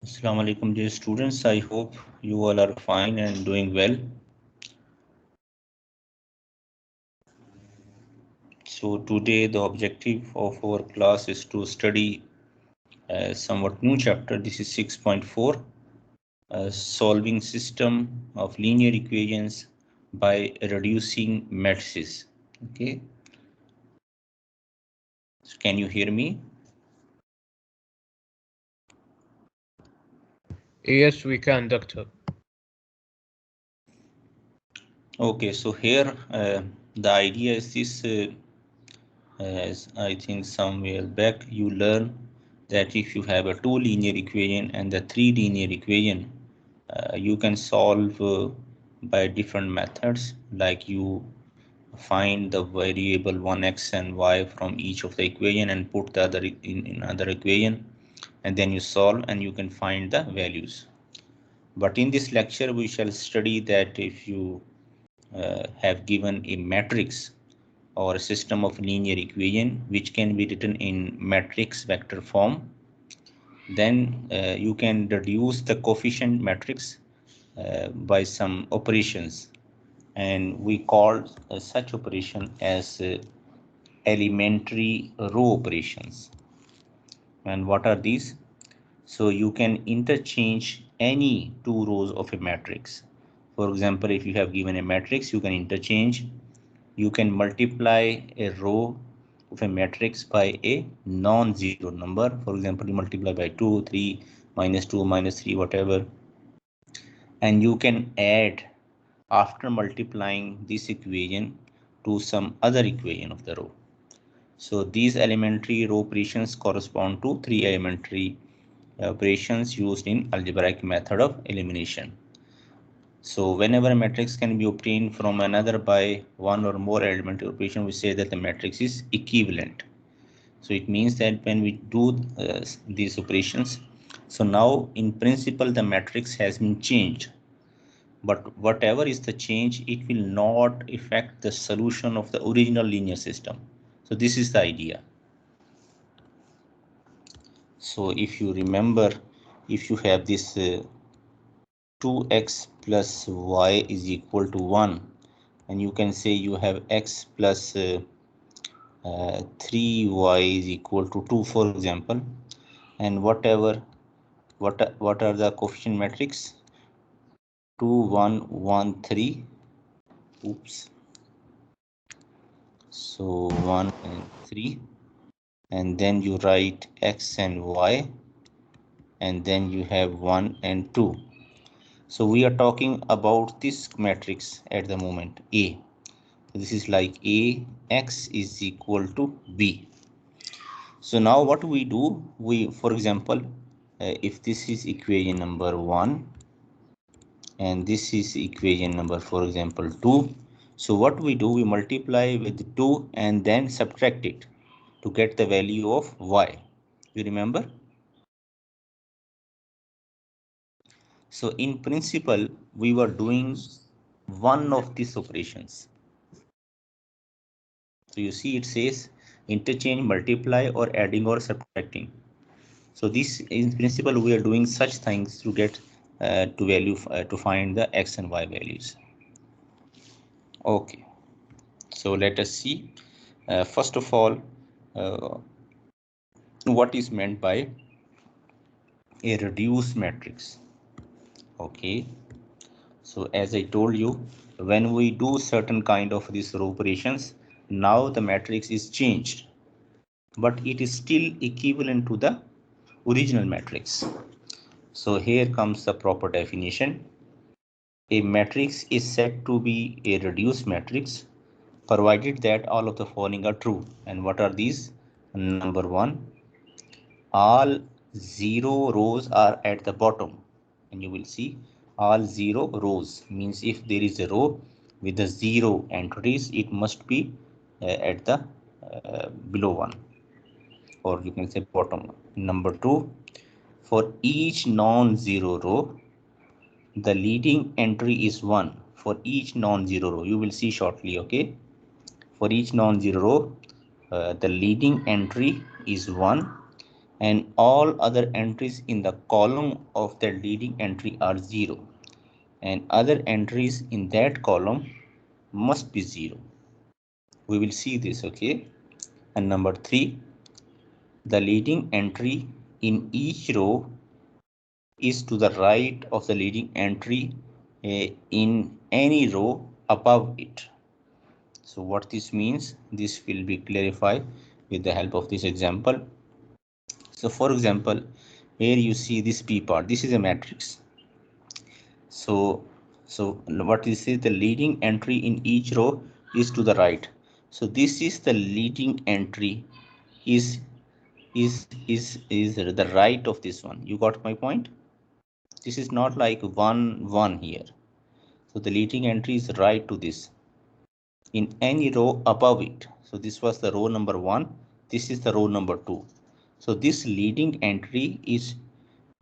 Assalamu alaikum dear students. I hope you all are fine and doing well. So today the objective of our class is to study a somewhat new chapter. This is 6.4, solving system of linear equations by reducing matrices. Okay, so can you hear me? Yes, we can, Doctor. Okay, so here the idea is this. As I think somewhere back you learn that if you have a two linear equation and the three linear equation, you can solve by different methods, like you find the variable 1x and y from each of the equation and put the other in other equation, and then you solve and you can find the values. But in this lecture we shall study that if you have given a matrix or a system of linear equation which can be written in matrix vector form, then you can reduce the coefficient matrix by some operations, and we call such operation as elementary row operations. And what are these? So you can interchange any two rows of a matrix. For example, if you have given a matrix, you can interchange. You can multiply a row of a matrix by a non-zero number. For example, you multiply by 2, 3, -2, -3, whatever. And you can add after multiplying this equation to some other equation of the row. So these elementary row operations correspond to three elementary operations used in algebraic method of elimination. So whenever a matrix can be obtained from another by one or more elementary operation, we say that the matrix is equivalent. So it means that when we do these operations, so now in principle the matrix has been changed, but whatever is the change, it will not affect the solution of the original linear system. So this is the idea. So if you remember, if you have this 2x plus y is equal to 1, and you can say you have x plus 3y is equal to 2, for example, and whatever what are the coefficient matrix? 2 1 1 3. Oops. So 1 and 3, and then you write x and y, and then you have 1 and 2. So we are talking about this matrix at the moment, A. This is like A, x is equal to B. So now what we do, we, for example, if this is equation number 1 and this is equation number, for example, 2. So what we do, we multiply with 2 and then subtract it to get the value of y. You remember? So in principle, we were doing one of these operations. So you see it says interchange, multiply, or adding or subtracting. So this in principle we are doing such things to get to find the x and y values. Okay, so let us see first of all uh, what is meant by a reduced matrix. Okay, so as I told you, when we do certain kind of these row operations, now the matrix is changed, but it is still equivalent to the original matrix. So here comes the proper definition. A matrix is said to be a reduced matrix provided that all of the following are true. And what are these? Number one, all zero rows are at the bottom. And you will see all zero rows means if there is a row with the zero entries, it must be at the below one, or you can say bottom. Number two, for each non-zero row, the leading entry is 1 for each non-zero row. You will see shortly, okay? For each non-zero row, the leading entry is 1, and all other entries in the column of the leading entry are 0, and other entries in that column must be 0. We will see this, okay? And number 3, the leading entry in each row is to the right of the leading entry in any row above it. So what this means, this will be clarified with the help of this example. So for example, here you see this P part, this is a matrix. So what is it? The leading entry in each row is to the right. So this is the leading entry is the right of this one. You got my point? This is not like 1 here. So the leading entry is right to this in any row above it. So this was the row number 1. This is the row number 2. So this leading entry is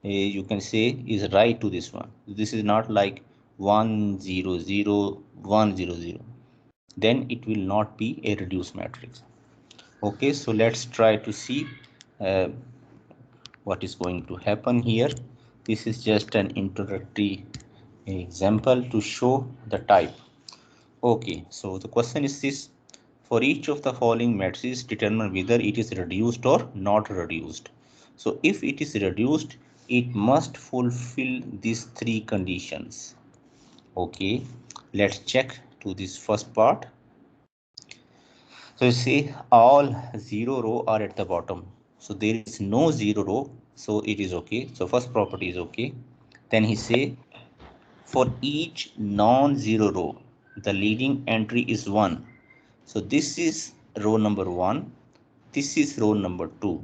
you can say is right to this one. This is not like 1 0 0 1 0 0. Then it will not be a reduced matrix. Okay, so let's try to see uh, what is going to happen here. This is just an introductory example to show the type. Okay, so the question is this: for each of the following matrices, determine whether it is reduced or not reduced. So if it is reduced, it must fulfill these 3 conditions. Okay, let's check to this first part. So you see all 0 row are at the bottom. So there is no 0 row, so it is okay. So first property is okay. Then he say for each non-zero row, the leading entry is 1. So this is row number 1. This is row number 2.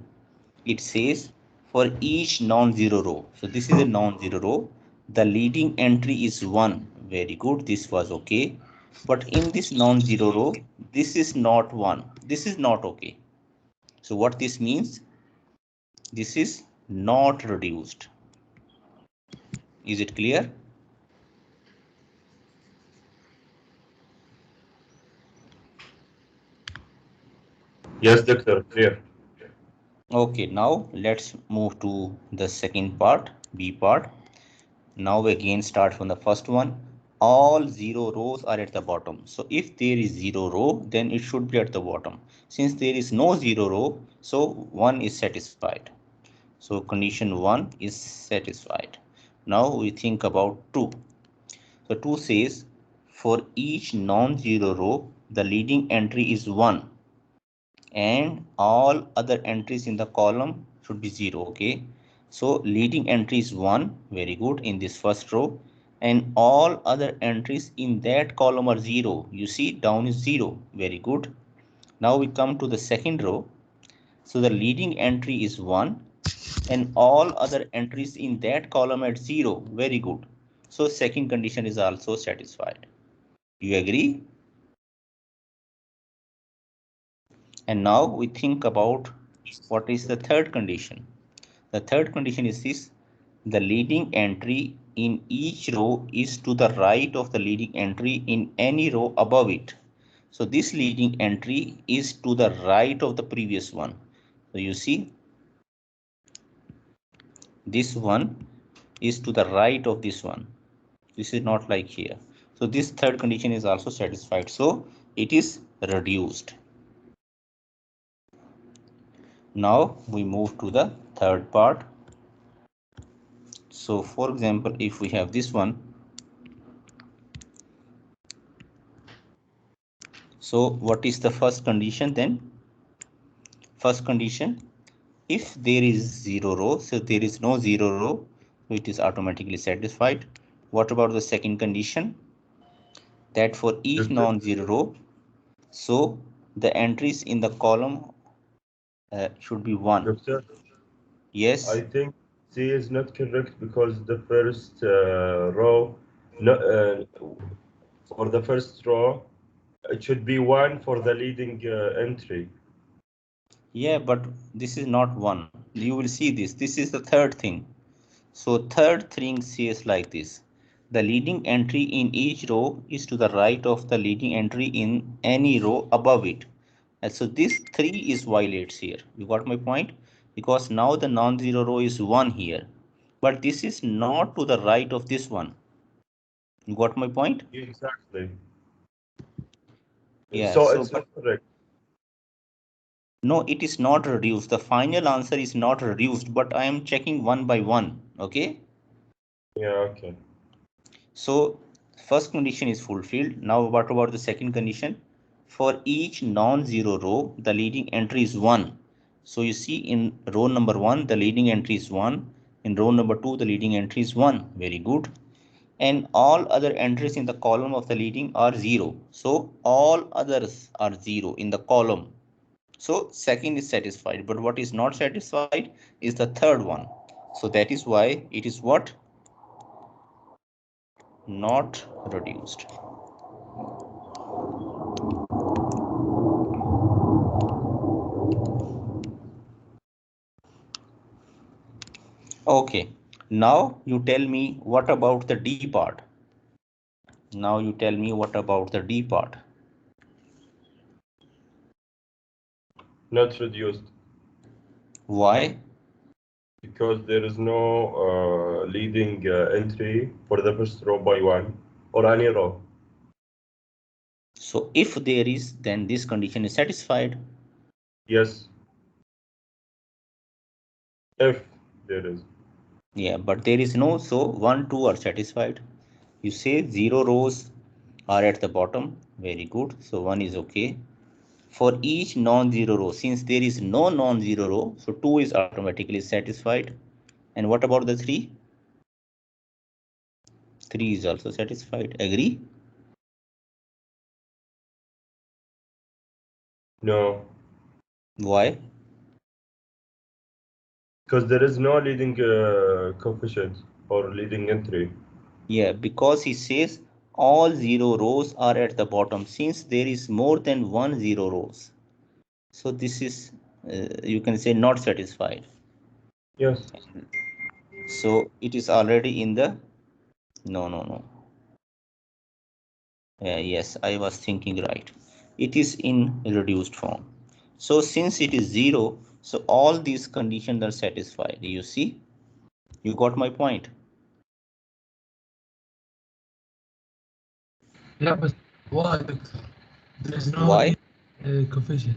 It says for each non-zero row. So this is a non-zero row. The leading entry is 1. Very good. This was okay. But in this non-zero row, this is not 1. This is not okay. So what this means? This is not reduced. Is it clear? Yes, doctor, clear. Okay, now let's move to the second part, B part. Now again start from the first one. All 0 rows are at the bottom. So if there is 0 row, then it should be at the bottom. Since there is no 0 row, so 1 is satisfied. So condition 1 is satisfied. Now we think about 2. So 2 says for each non-zero row, the leading entry is 1 and all other entries in the column should be 0. Okay, so leading entry is 1, very good, in this first row, and all other entries in that column are 0. You see down is 0, very good. Now we come to the second row. So the leading entry is 1 and all other entries in that column at 0, very good. So second condition is also satisfied. You agree? And now we think about what is the third condition. The third condition is this: the leading entry in each row is to the right of the leading entry in any row above it. So this leading entry is to the right of the previous one. So you see this one is to the right of this one. This is not like here. So this third condition is also satisfied. So it is reduced. Now we move to the third part. So for example, if we have this one, so what is the first condition then? First condition, if there is 0 row, so there is no 0 row, so it is automatically satisfied. What about the second condition? That for each Doctor, non-zero row, so the entries in the column should be 1. doctor, I Yes. think C is not correct because the first row, no, for the first row, it should be 1 for the leading entry. Yeah, but this is not 1. You will see this. This is the third thing. So third thing says like this: the leading entry in each row is to the right of the leading entry in any row above it. And so this 3 is violates here. You got my point? because now the non-zero row is 1 here, but this is not to the right of this one. You got my point? Exactly. Yeah, So so it's but incorrect. no, it is not reduced. The final answer is not reduced, but I am checking one by one. Okay. Yeah, okay. So first condition is fulfilled. Now what about the second condition? For each non-zero row, the leading entry is 1. So you see in row number 1, the leading entry is 1. In row number 2, the leading entry is 1. Very good. And all other entries in the column of the leading are 0. So all others are 0 in the column. So second is satisfied, but what is not satisfied is the third one. So that is why it is what? Not reduced. Okay, now you tell me what about the D part? Now you tell me what about the D part? Not reduced. Why? Because there is no leading entry for the first row by 1 or any row. So if there is, then this condition is satisfied. Yes. If there is. Yeah, but there is no, so 1, 2 are satisfied. You say 0 rows are at the bottom. Very good. So 1 is okay. For each non-zero row, since there is no non-zero row, so 2 is automatically satisfied. And what about the 3? 3 is also satisfied. Agree? No. Why? Because there is no leading coefficient or leading entry. Yeah, because he says all 0 rows are at the bottom, since there is more than 1 0 rows. So this is, you can say, not satisfied. Yes. So it is already in the, no. Yes, I was thinking right. It is in reduced form. So since it is 0, so all these conditions are satisfied. You see, you got my point. Yeah, but why, doctor? There's no Why? coefficient.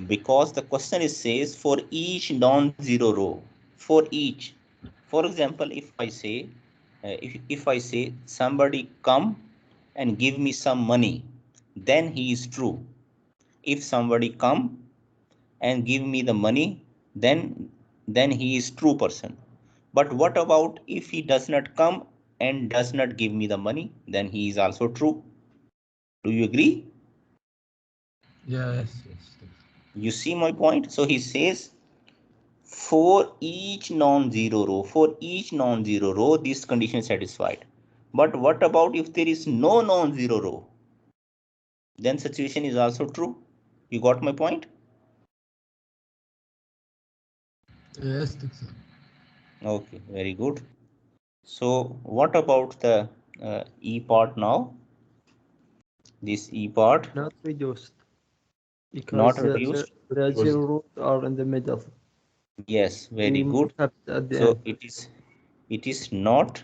Because the question is says for each non-zero row, for each. For example, if I say, if I say somebody come and give me some money, then he is true. If somebody come and give me the money, then he is true person. But what about if he does not come and does not give me the money, then he is also true. Do you agree? Yes. You see my point? So he says for each non-zero row, this condition is satisfied. But what about if there is no non-zero row? Then situation is also true. You got my point? Yes, doctor. Okay, very good. So what about the E part now? This E part, Not reduced not because reduced. the zero rows are in the middle. Yes, very We good. must have it at the So end. it is not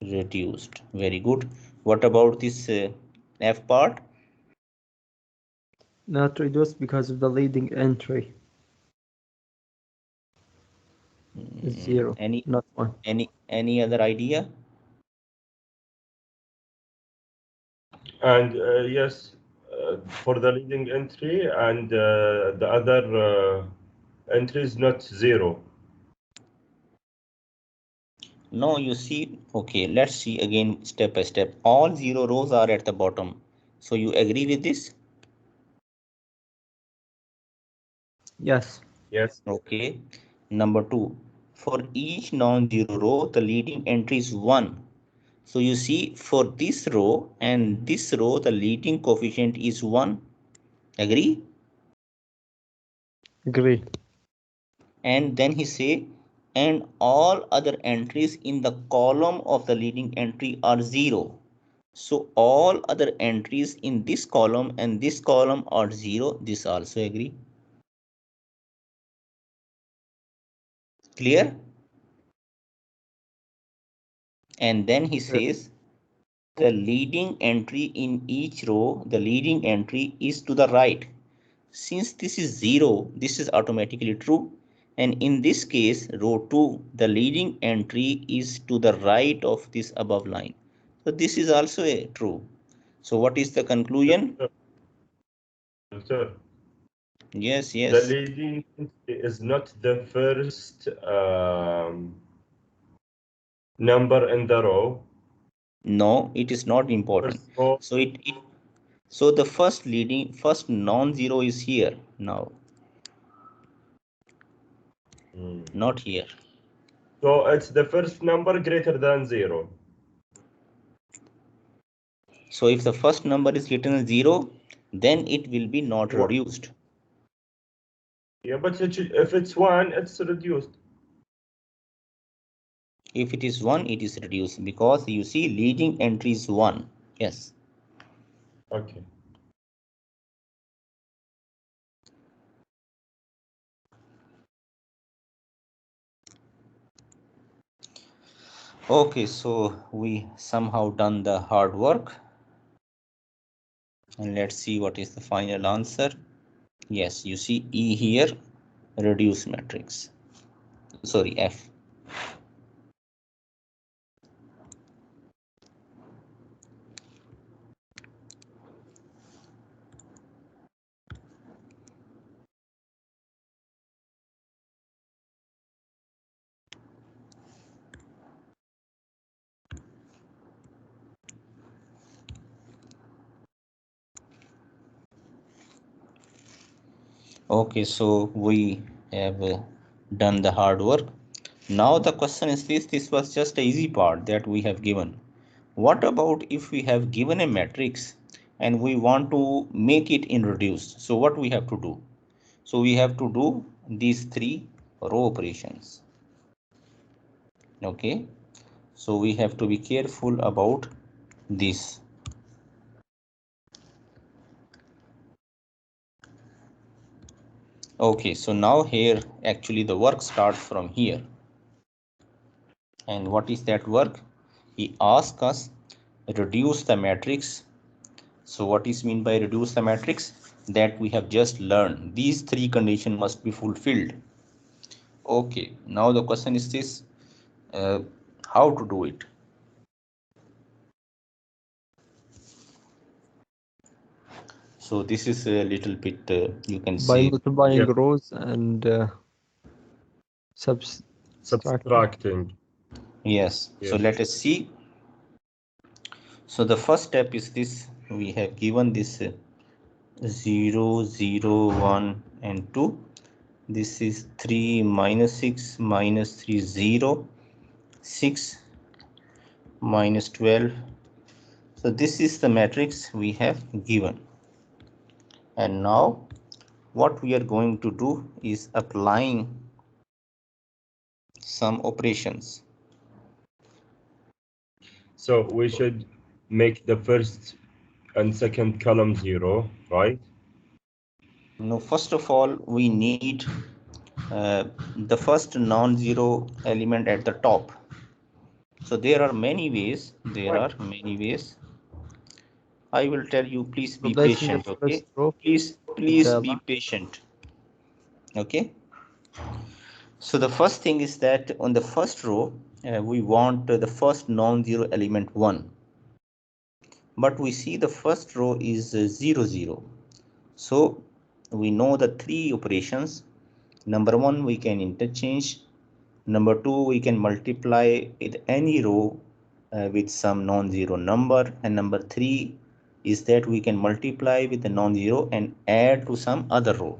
reduced. Very good. What about this F part? Not reduced because of the leading entry is zero, Any not one. any other idea? And yes, for the leading entry and the other entry is not 0. No, you see, okay, let's see again step by step. All 0 rows are at the bottom. So you agree with this? Yes, Yes. Okay. Number 2, for each non-zero row, the leading entry is 1. So you see, for this row and this row, the leading coefficient is 1. Agree? agree. And then he say, and all other entries in the column of the leading entry are 0. So all other entries in this column and this column are 0. This also agree. Clear? And then he says the leading entry in each row, the leading entry is to the right. Since this is 0, this is automatically true. And in this case, row 2, the leading entry is to the right of this above line. So this is also a true. So what is the conclusion? Doctor, Yes, the yes. leading is not the first number in the row. No, it is not important. First row. So the first non-zero is here now, not here. So it's the first number greater than 0. So if the first number is greater than 0, then it will be not One. reduced. Yeah, but if it's 1, it's reduced. If it is 1, it is reduced because you see leading entry is 1. Yes. Okay. Okay, so we somehow done the hard work. And let's see what is the final answer. Yes, you see E here, reduce matrix. Sorry, F. Okay, so we have done the hard work. Now the question is this was just the easy part that we have given. What about if we have given a matrix and we want to make it in reduced? So what we have to do? So we have to do these 3 row operations. Okay, so we have to be careful about this. Okay, so now here actually the work starts from here. And what is that work? He asks us reduce the matrix. So what is mean by reduce the matrix? That we have just learned. These 3 conditions must be fulfilled. Okay, now the question is this, how to do it? So this is a little bit, you can By say, multiplying Yeah. rows and Subtracting. yes. So Yes. let us see. So the first step is this, we have given this 0, 0, 1 and 2. This is 3 minus 6 minus 3, 0, 6 minus 12. So this is the matrix we have given. And now what we are going to do is applying some operations. So we should make the first and second column 0, right? Now, first of all, we need the first non-zero element at the top. So there are many ways. I will tell you, please be replacing the patient. Okay, first row with please the be last. patient. Okay. So the first thing is that on the first row, we want the first non-zero element 1. But we see the first row is 0, 0. So we know the 3 operations. Number 1, we can interchange. Number 2, we can multiply with any row with some non-zero number. And number 3 is that we can multiply with the non-zero and add to some other row.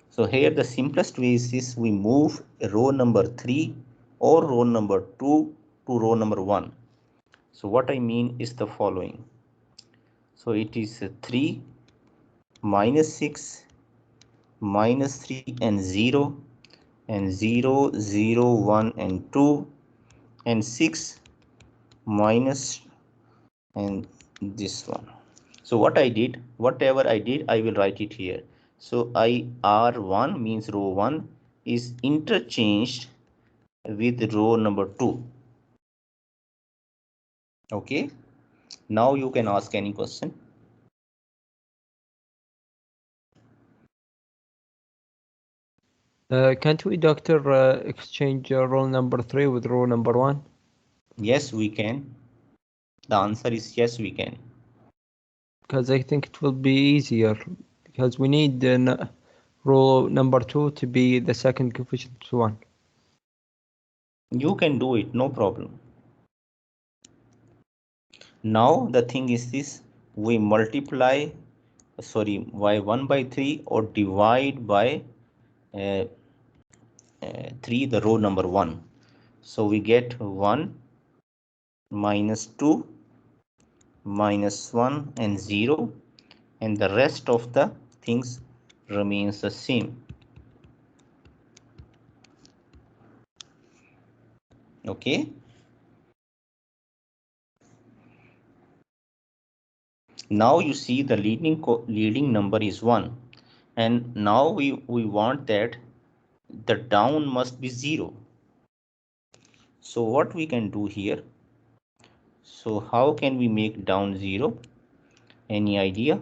So here the simplest way is this, we move row number 3 or row number 2 to row number 1. So what I mean is the following. So it is 3 minus 6 minus 3 and 0 and 0, 0, 1 and 2 and 6 minus and this one. So what I did, whatever I did, I will write it here. So R1 means row 1 is interchanged with row number 2. Okay, now you can ask any question. Can't we, doctor, exchange row number 3 with row number 1? Yes, we can. The answer is yes, we can. Because I think it will be easier, because we need row number 2 to be the second coefficient 1. You can do it, no problem. Now the thing is this, we multiply, by 1 by 3 or divide by 3 the row number 1. So we get 1 minus 2 minus 1 and 0, and the rest of the things remains the same. Okay, now you see the leading number is 1, and now we want that the down must be 0. So what we can do here, so how can we make down 0? Any idea?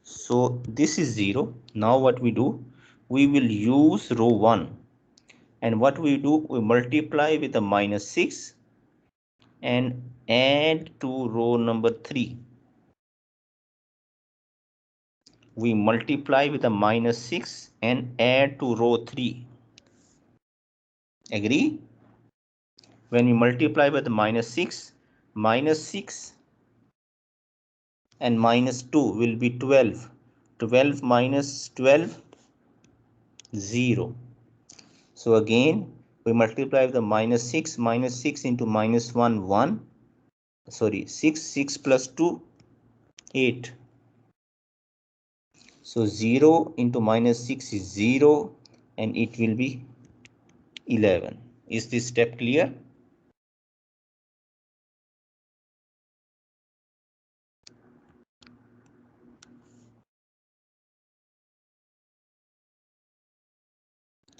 So this is 0. Now what we do, we will use row 1, and what we do, we multiply with a minus 6 and add to row number 3. We multiply with a minus 6 and add to row 3. Agree? When we multiply with minus 6 and minus 2 will be 12. 12 minus 12, 0. So again, we multiply with the minus 6 into minus 1, 1. 6 plus 2, 8. So 0 into minus 6 is 0, and it will be 11. Is this step clear?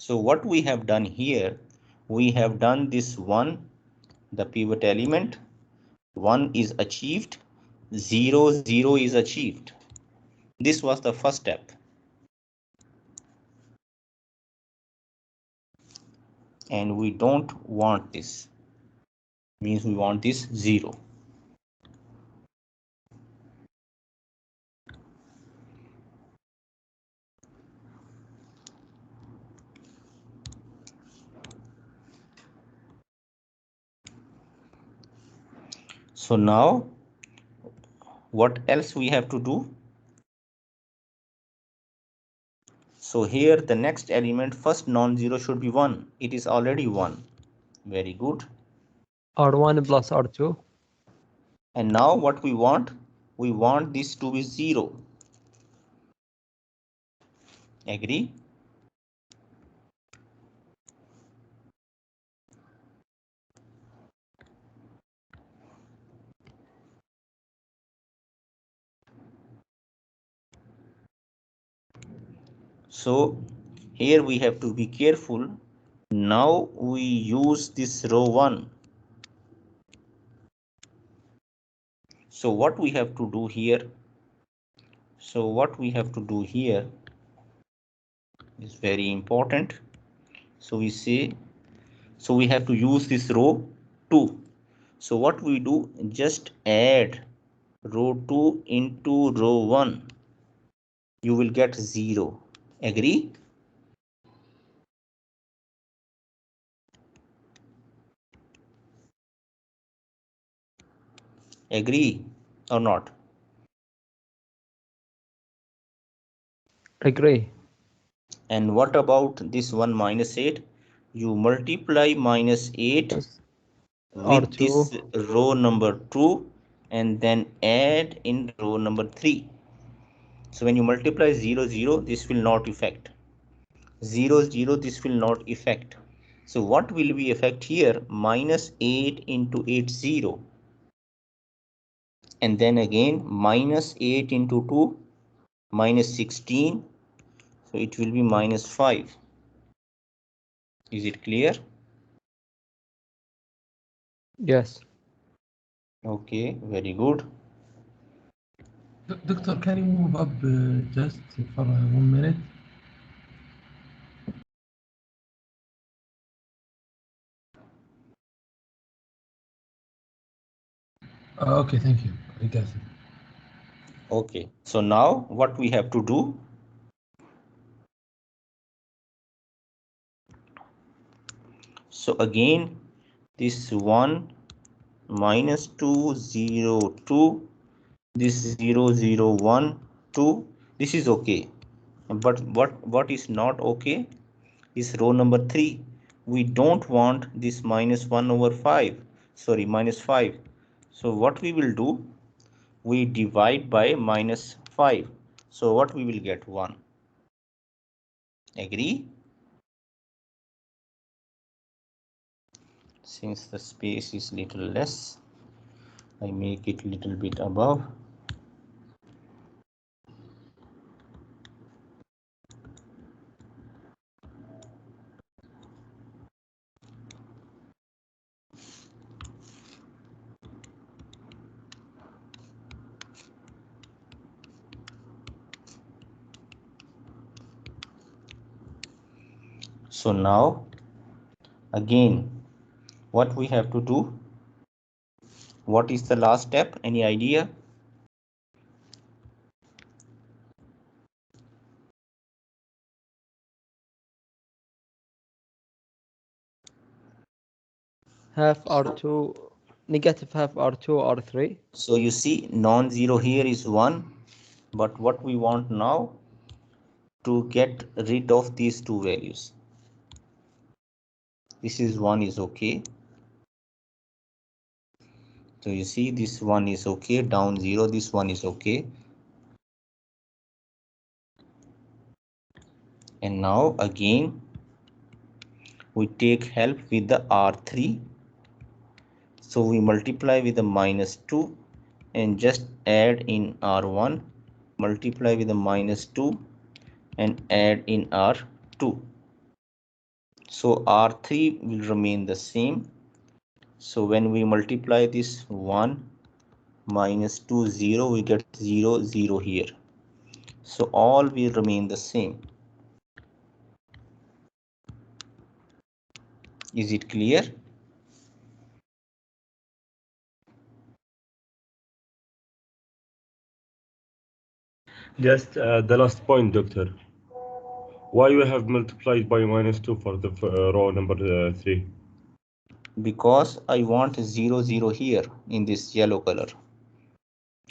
So what we have done here, we have done this 1, the pivot element, 1 is achieved, 0, 0 is achieved. This was the first step. And we don't want this, means we want this 0. So now what else we have to do? So here the next element, first non-zero should be 1. It is already 1. Very good. R1 plus R2. And now what we want this to be 0. Agree? So here we have to be careful. Now we use this row 1. So what we have to do here? Is very important. So we say, so we have to use this row 2. So what we do, just add row 2 into row 1. You will get 0. Agree? Agree or not? Agree. And what about this 1 minus 8? You multiply minus 8 Yes. with R2. this row number 2 and then add in row number 3. So when you multiply 0, 0, this will not affect. 0, 0, this will not affect. So what will be effect here? Minus 8 into 8, 0. And then again minus 8 into 2, minus 16. So it will be -5. Is it clear? Yes. Okay, very good. Doctor, can you move up just for 1 minute? Okay, thank you. I got it. Okay, so now what we have to do? So again, this 1 -2 0 2, this 0 0 1 2, this is okay. But what is not okay is row number 3. We don't want this -1/5, sorry, -5. So what we will do, we divide by -5. So what we will get? 1. Agree? Since the space is little less, I make it little bit above. So now again, what we have to do? What is the last step? Any idea? Half R2, negative half R2, R3. So you see, non-zero here is 1, but what we want now, to get rid of these two values. This is 1 is okay. So you see, this one is okay, down 0, this one is okay. And now again, we take help with the R3. So we multiply with the -2 and just add in R1, multiply with the -2 and add in R2. So R3 will remain the same. So when we multiply this 1 -2 0, we get 0 0 here. So all will remain the same. Is it clear? Just the last point, doctor. Why you have multiplied by -2 for the row number 3? Because I want 0 0 here in this yellow color.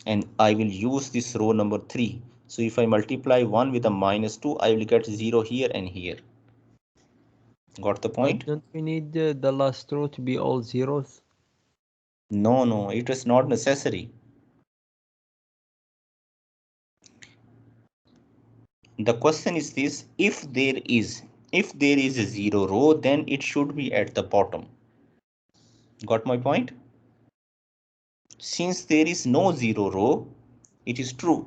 And I will use this row number 3. So if I multiply 1 with a -2, I will get 0 here and here. Got the point? But don't we need the last row to be all zeros? No, it is not necessary. The question is this: if there is a 0 row, then it should be at the bottom. Got my point? Since there is no 0 row, it is true.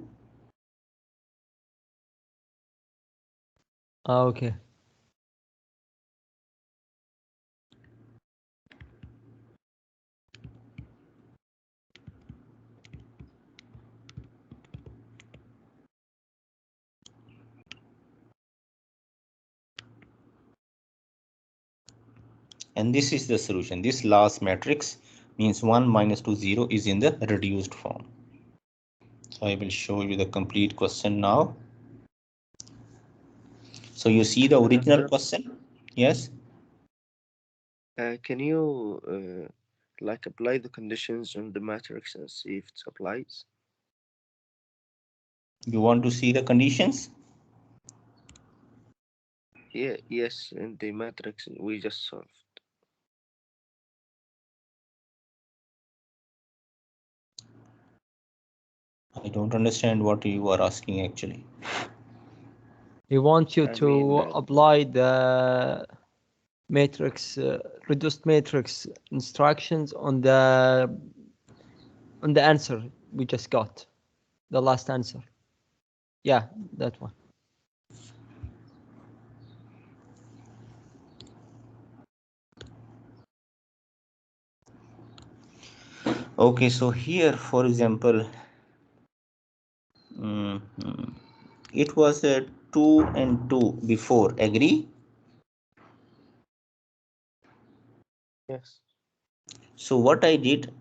Okay. And this is the solution. This last matrix means 1 -2 0 is in the reduced form. So I will show you the complete question now. So you see the original question? Yes. Can you like apply the conditions on the matrix and see if it applies? You want to see the conditions? Yeah, yes, in the matrix we just solved. I don't understand what you are asking actually. He wants you I to mean, apply the matrix, reduced matrix instructions on the answer we just got, the last answer. Yeah, that one. Okay, so here, for example, it was a 2 and 2 before, agree? Yes. So what I did,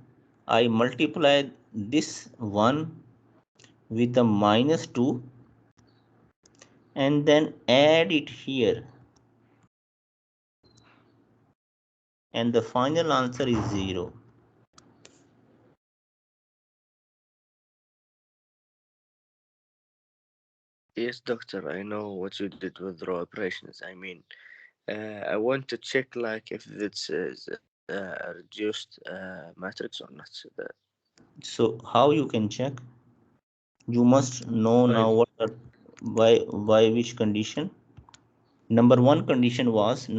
I multiplied this one with the minus 2 and then add it here, and the final answer is 0. Yes, doctor, I know what you did with row operations. I mean, I want to check like if this is a reduced matrix or not. So how you can check? You must know By now what are, by which condition. Number one condition was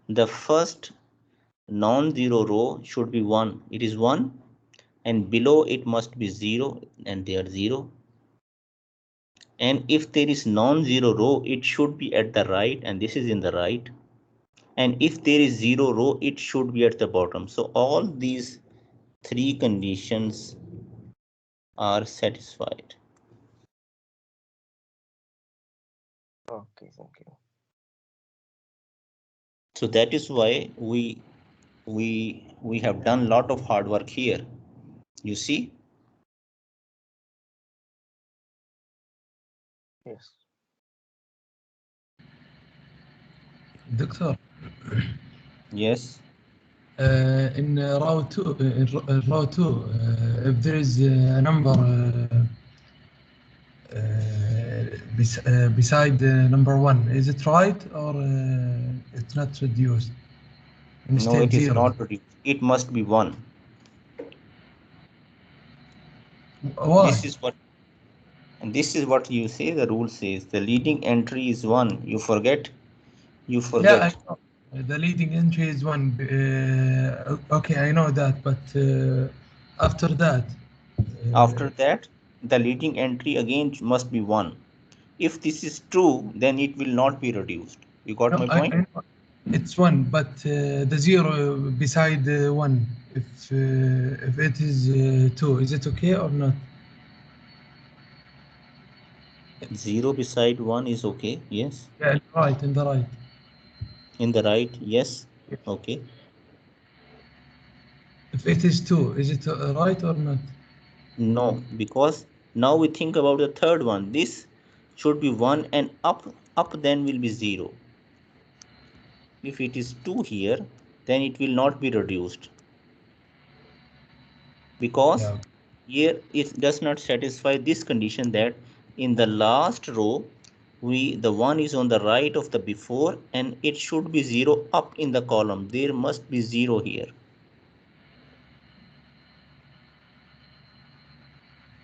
the first non-zero row should be 1. It is 1, and below it must be 0, and they are 0. And if there is non-zero row, it should be at the right, and this is in the right. And if there is 0 row, it should be at the bottom. So all these three conditions are satisfied. okay, thank you. So that is why we have done a lot of hard work here. You see? Yes. Doctor, Yes. in row two, row two, if there is a number beside number one, is it right or it's not reduced? No, Instead it is zero. not reduced. It must be 1. Why? This is what you say. The rule says the leading entry is 1. You forget. Yeah, I know. The leading entry is one. Okay, I know that, but after that, After that, the leading entry again must be 1. If this is true, then it will not be reduced. You got no, my point? I know it's one, but the zero beside one, if it is two, is it okay or not? 0 beside 1 is okay. Yes. Yeah, right, in the right. In the right, yes. Yes. Okay. If it is two, is it right or not? No, because now we think about the third one. This should be 1, and up then will be 0. If it is 2 here, then it will not be reduced, because Yeah. here it does not satisfy this condition that in the last row the 1 is on the right of the before, and it should be 0 up in the column. There must be 0 here.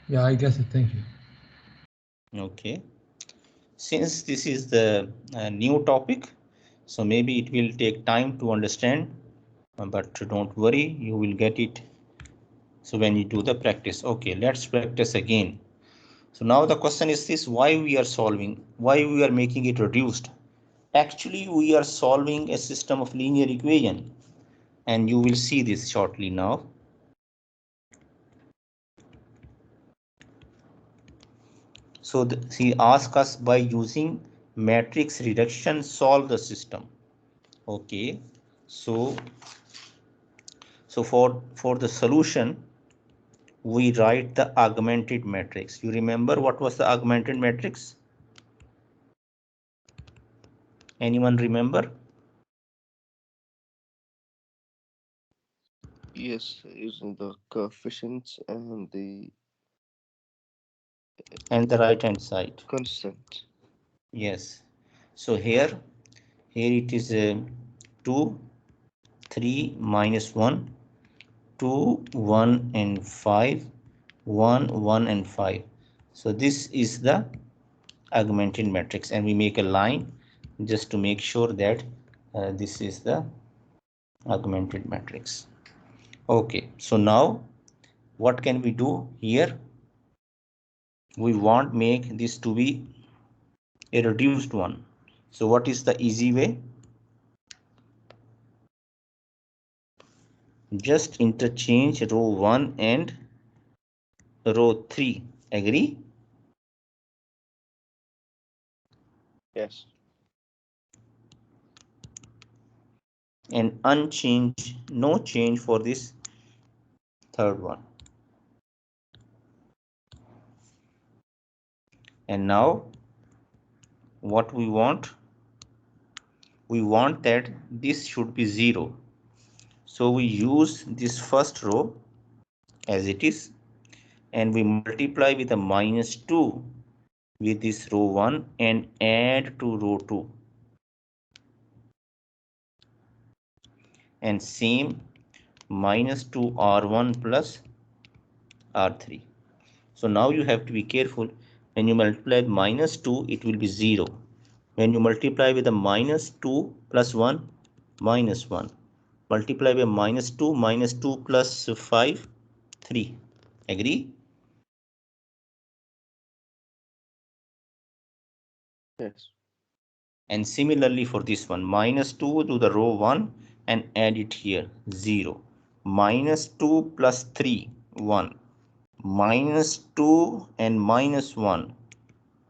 Yeah, I guess it. Thank you. Okay, since this is the new topic, so maybe it will take time to understand, but don't worry, you will get it. So when you do the practice, okay, let's practice again. So now the question is this: why we are solving, why we are making it reduced? Actually, we are solving a system of linear equation, and you will see this shortly now. So he asked us, by using matrix reduction, solve the system. Okay, so for the solution, we write the augmented matrix. You remember what was the augmented matrix? Anyone remember? Yes, using the coefficients And the right hand side. constant. Yes. So here it is 2, 3, minus 1, 2, 1 and 5, 1, 1 and 5. So this is the augmented matrix, and we make a line just to make sure that this is the augmented matrix. Okay, so now what can we do here? We want make this to be a reduced one. So what is the easy way? Just interchange row 1 and row 3. Agree? Yes. And unchange, no change for this third one. And now what we want that this should be 0. So we use this first row as it is, and we multiply with a -2 with this row 1 and add to row 2. And same -2 R1 plus R3. So now you have to be careful. When you multiply -2, it will be 0. When you multiply with a -2 plus 1, -1. Multiply by -2 plus 5, 3. Agree? Yes. And similarly for this one, -2 to the row 1 and add it here, 0. -2 plus 3, 1. -2 and -1,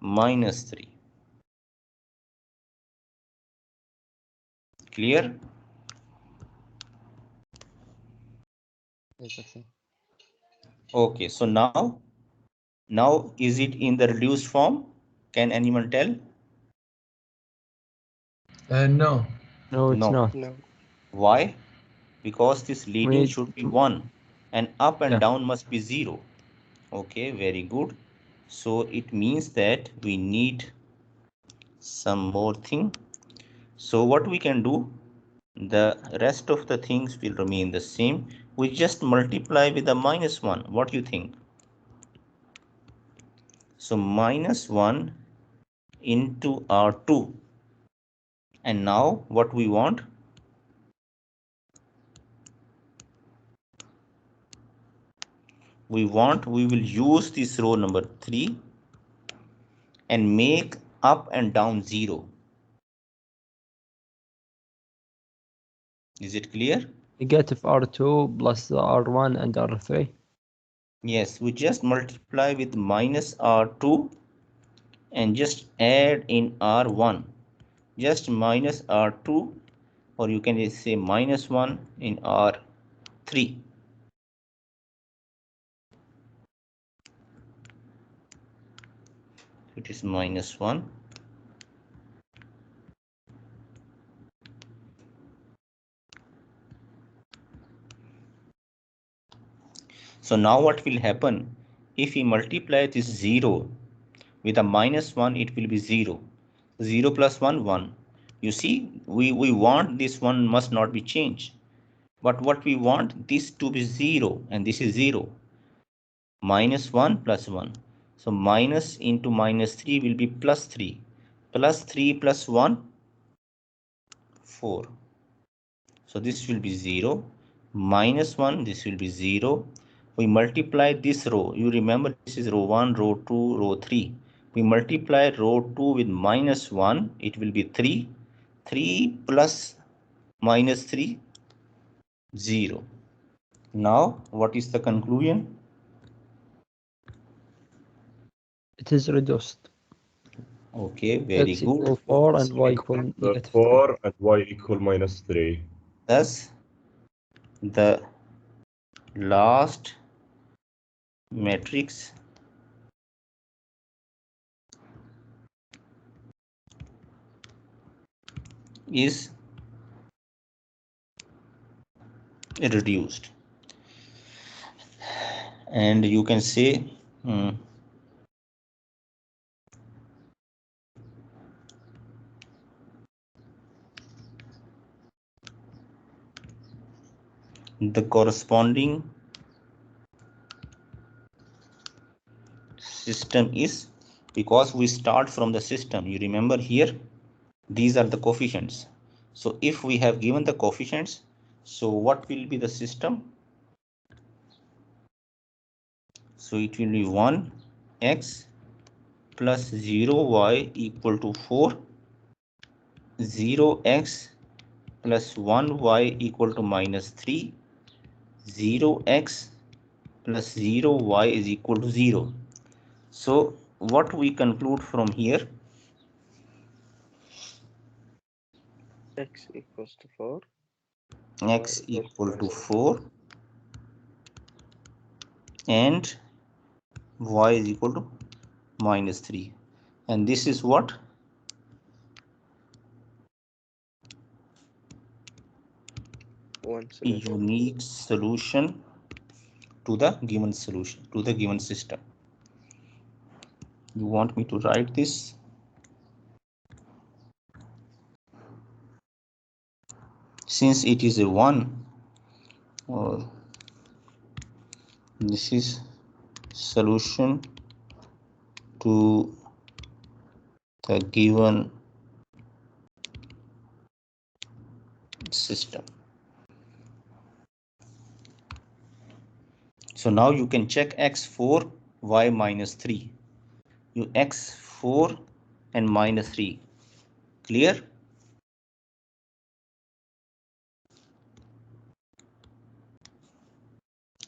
-3. Clear? Yes, doctor. Okay, so now is it in the reduced form? Can anyone tell? No. No, it's No. not. No. Why? Because this leading need should be to- 1 and up and Yeah. down must be 0. Okay, very good. So it means that we need some more thing. So what we can do, the rest of the things will remain the same. We just multiply with the -1. What do you think? So -1 into R2. And now what we want? We will use this row number 3 and make up and down 0. Is it clear? Negative R2 plus the R1 and R3. Yes, we just multiply with -R2 and just add in R1. Just minus R2, or you can just say -1 in R3. It is -1. So now what will happen? If we multiply this 0 with a -1, it will be 0. 0 plus 1, 1. You see, we want this one must not be changed. But what we want this to be 0 and this is 0. -1 plus 1. So minus into -3 will be +3. +3 plus 1, 4. So this will be 0. -1, this will be 0. We multiply this row. You remember this is row 1, row 2, row 3. We multiply row 2 with -1. It will be 3. 3 plus -3, 0. Now what is the conclusion? It is reduced. Okay, very X good. equal 4 and Y equal -3. 4 and y equal -3. Thus the last matrix is reduced, and you can say the corresponding system is, because we start from the system, you remember here these are the coefficients. So if we have given the coefficients, so what will be the system? So it will be 1 x plus 0 y equal to 4, 0 x plus 1 y equal to -3, 0x plus 0y is equal to 0. So what we conclude from here? X equals to 4. X equal to 4 and y is equal to minus 3. And this is what? One solution. Unique solution to the given solution, to the given system. You want me to write this? Since it is a 1, this is solution to the given system. So now you can check x4, y minus 3. You x4 and minus 3. Clear?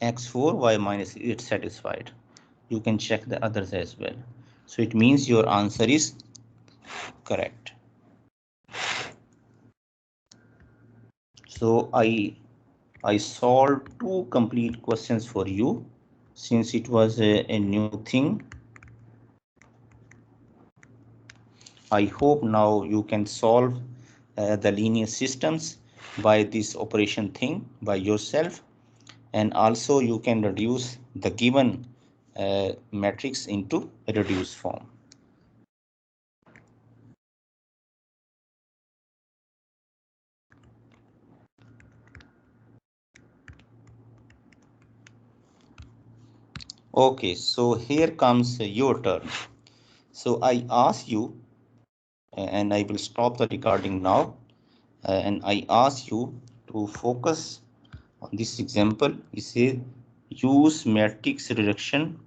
X4, y minus 3, it's satisfied. You can check the others as well. So it means your answer is correct. So I solved 2 complete questions for you since it was a new thing. I hope now you can solve the linear systems by this operation thing by yourself, and also you can reduce the given matrix into a reduced form. Okay, so here comes your turn. So I ask you, and I will stop the recording now, and I ask you to focus on this example. It says use matrix reduction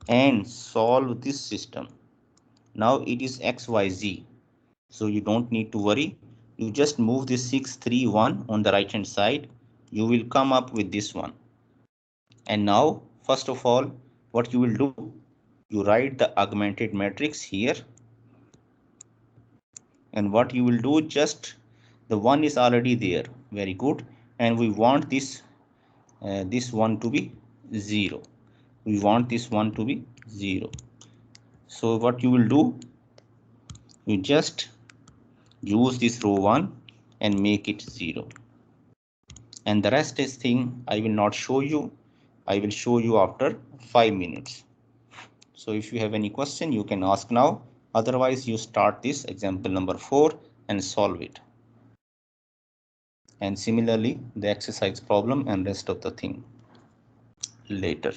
and solve this system. Now it is XYZ, so you don't need to worry. You just move this 6, 3, 1 on the right hand side. You will come up with this one. And now, first of all, what you will do, you write the augmented matrix here. And what you will do, just the one is already there. Very good. And we want this one to be 0. We want this one to be 0. So what you will do, you just use this row 1 and make it 0. And the rest is thing I will not show you. I will show you after 5 minutes. So if you have any question, you can ask now. Otherwise, you start this example number 4 and solve it. And similarly, the exercise problem and rest of the thing later.